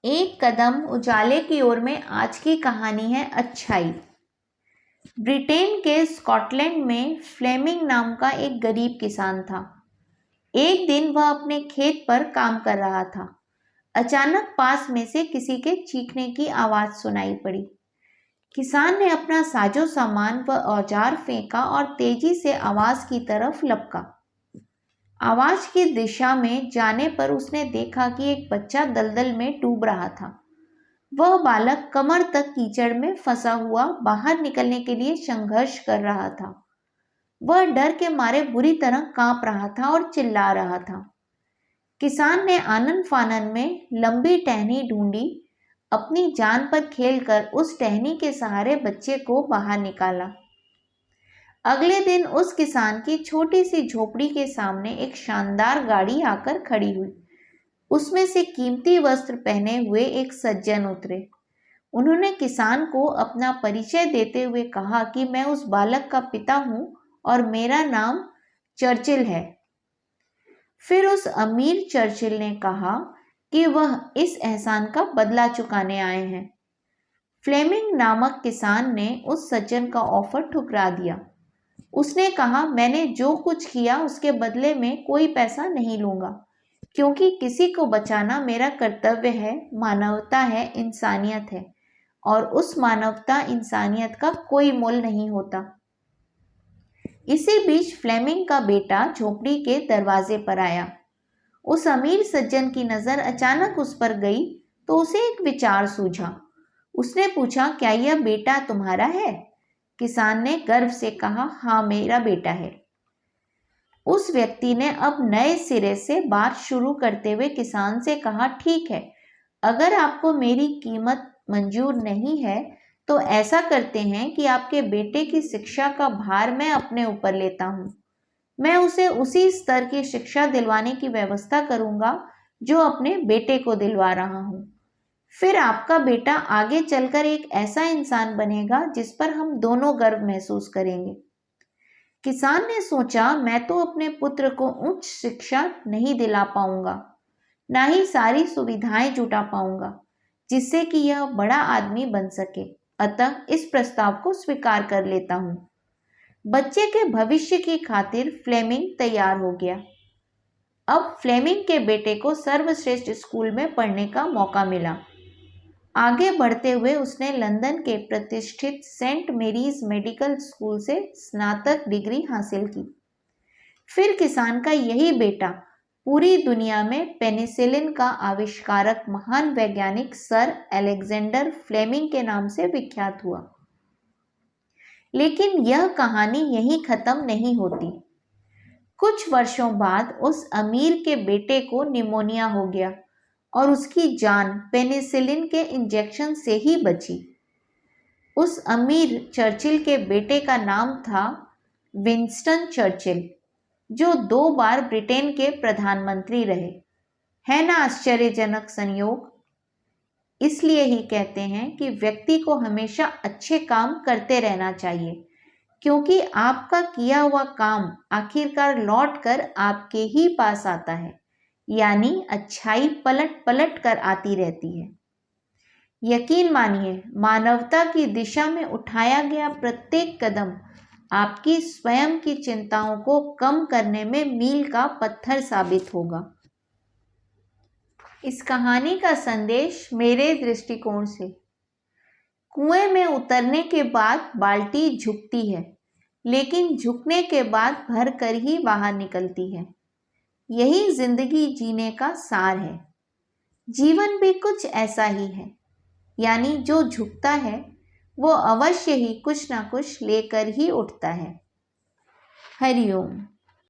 एक कदम उजाले की ओर में आज की कहानी है अच्छाई। ब्रिटेन के स्कॉटलैंड में फ्लेमिंग नाम का एक गरीब किसान था। एक दिन वह अपने खेत पर काम कर रहा था। अचानक पास में से किसी के चीखने की आवाज सुनाई पड़ी। किसान ने अपना साजो सामान व औजार फेंका और तेजी से आवाज की तरफ लपका। आवाज की दिशा में जाने पर उसने देखा कि एक बच्चा दलदल में डूब रहा था। वह बालक कमर तक कीचड़ में फंसा हुआ बाहर निकलने के लिए संघर्ष कर रहा था। वह डर के मारे बुरी तरह कांप रहा था और चिल्ला रहा था। किसान ने आनन फानन में लंबी टहनी ढूंढी। अपनी जान पर खेलकर उस टहनी के सहारे बच्चे को बाहर निकाला। अगले दिन उस किसान की छोटी सी झोपड़ी के सामने एक शानदार गाड़ी आकर खड़ी हुई। उसमें से कीमती वस्त्र पहने हुए एक सज्जन उतरे। उन्होंने किसान को अपना परिचय देते हुए कहा कि मैं उस बालक का पिता हूं और मेरा नाम चर्चिल है। फिर उस अमीर चर्चिल ने कहा कि वह इस एहसान का बदला चुकाने आए हैं। फ्लेमिंग नामक किसान ने उस सज्जन का ऑफर ठुकरा दिया। उसने कहा, मैंने जो कुछ किया उसके बदले में कोई पैसा नहीं लूंगा, क्योंकि किसी को बचाना मेरा कर्तव्य है, मानवता है, इंसानियत है, और उस मानवता इंसानियत का कोई मोल नहीं होता। इसी बीच फ्लेमिंग का बेटा झोपड़ी के दरवाजे पर आया। उस अमीर सज्जन की नजर अचानक उस पर गई तो उसे एक विचार सूझा। उसने पूछा, क्या यह बेटा तुम्हारा है? किसान ने गर्व से कहा, हाँ, मेरा बेटा है। उस व्यक्ति ने अब नए सिरे से बात शुरू करते हुए किसान से कहा, ठीक है, अगर आपको मेरी कीमत मंजूर नहीं है तो ऐसा करते हैं कि आपके बेटे की शिक्षा का भार मैं अपने ऊपर लेता हूं। मैं उसे उसी स्तर की शिक्षा दिलवाने की व्यवस्था करूंगा जो अपने बेटे को दिलवा रहा हूं। फिर आपका बेटा आगे चलकर एक ऐसा इंसान बनेगा जिस पर हम दोनों गर्व महसूस करेंगे। किसान ने सोचा, मैं तो अपने पुत्र को उच्च शिक्षा नहीं दिला पाऊंगा, ना ही सारी सुविधाएं जुटा पाऊंगा जिससे कि यह बड़ा आदमी बन सके। अतः इस प्रस्ताव को स्वीकार कर लेता हूं। बच्चे के भविष्य की खातिर फ्लेमिंग तैयार हो गया। अब फ्लेमिंग के बेटे को सर्वश्रेष्ठ स्कूल में पढ़ने का मौका मिला। आगे बढ़ते हुए उसने लंदन के प्रतिष्ठित सेंट मेरीज मेडिकल स्कूल से स्नातक डिग्री हासिल की। फिर किसान का यही बेटा पूरी दुनिया में पेनिसिलिन का आविष्कारक महान वैज्ञानिक सर अलेक्जेंडर फ्लेमिंग के नाम से विख्यात हुआ। लेकिन यह कहानी यहीं खत्म नहीं होती। कुछ वर्षों बाद उस अमीर के बेटे को निमोनिया हो गया और उसकी जान पेनिसिलिन के इंजेक्शन से ही बची। उस अमीर चर्चिल के बेटे का नाम था विंस्टन चर्चिल, जो 2 बार ब्रिटेन के प्रधानमंत्री रहे। है ना आश्चर्यजनक संयोग? इसलिए ही कहते हैं कि व्यक्ति को हमेशा अच्छे काम करते रहना चाहिए, क्योंकि आपका किया हुआ काम आखिरकार लौट कर आपके ही पास आता है। यानी अच्छाई पलट पलट कर आती रहती है। यकीन मानिए, मानवता की दिशा में उठाया गया प्रत्येक कदम आपकी स्वयं की चिंताओं को कम करने में मील का पत्थर साबित होगा। इस कहानी का संदेश मेरे दृष्टिकोण से, कुएं में उतरने के बाद बाल्टी झुकती है, लेकिन झुकने के बाद भर कर ही बाहर निकलती है। यही जिंदगी जीने का सार है। जीवन भी कुछ ऐसा ही है, यानी जो झुकता है वो अवश्य ही कुछ ना कुछ लेकर ही उठता है। हरिओम।